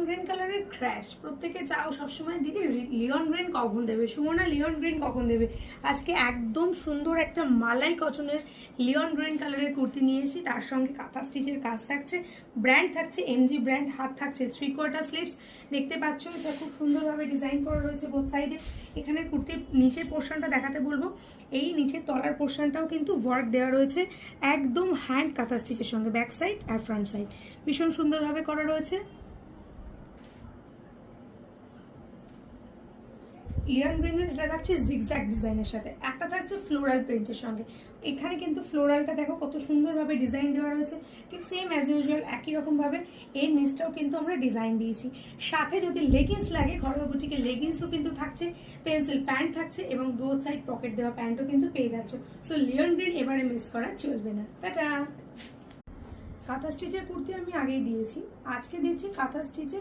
Green কালারের crash প্রত্যেকে চাও সবসময়, দিদি লিওন গ্রিন কখন দেবে, সুমনা লিওন গ্রিন কখন দেবে। আজকে একদম সুন্দর একটা মালাই কটনের লিওন গ্রিন কালারের কুর্তি নিয়ে এসেছি, তার সঙ্গে কাঁথা স্টিচের কাজ থাকছে, ব্র্যান্ড থাকছে এমজি ব্র্যান্ড, হাত থাকছে 3/4 স্লিভস, দেখতে পাচ্ছ এটা খুব সুন্দরভাবে ডিজাইন করা রয়েছে বোথ সাইডে। এখানে কুর্তির নিচের পোর্শনটা দেখাতে বলবো, এই নিচের তলার পোর্শনটাও কিন্তু ওয়ার্ক দেওয়া রয়েছে একদম হ্যান্ড কাঁথা স্টিচের সঙ্গে, ব্যাক সাইড আর ফ্রন্ট সাইড ভীষণ সুন্দরভাবে করা রয়েছে। লিওন গ্রিনের এটা থাকছে জিগজ্যাগ ডিজাইনের সাথে, একটা থাকছে ফ্লোরাল প্রিন্টের সঙ্গে। এখানে কিন্তু ফ্লোরালটা দেখো কত সুন্দরভাবে ডিজাইন দেওয়া রয়েছে, ঠিক সেম অ্যাজ ইউজুয়াল একই রকমভাবে এর নিচটাও কিন্তু আমরা ডিজাইন দিয়েছি। সাথে যদি লেগিংস লাগে, ঘরোয়া বুটিকে লেগিংসও কিন্তু থাকছে, পেন্সিল প্যান্ট থাকছে এবং বোথ সাইড পকেট দেওয়া প্যান্টও কিন্তু পেয়ে যাচ্ছে। সো লিওন গ্রিন এবারে মিস করা চলবে না। টাটা। কাঁথা স্টিচের কুর্তি আমি আগেই দিয়েছি, আজকে দিচ্ছি কাঁথা স্টিচের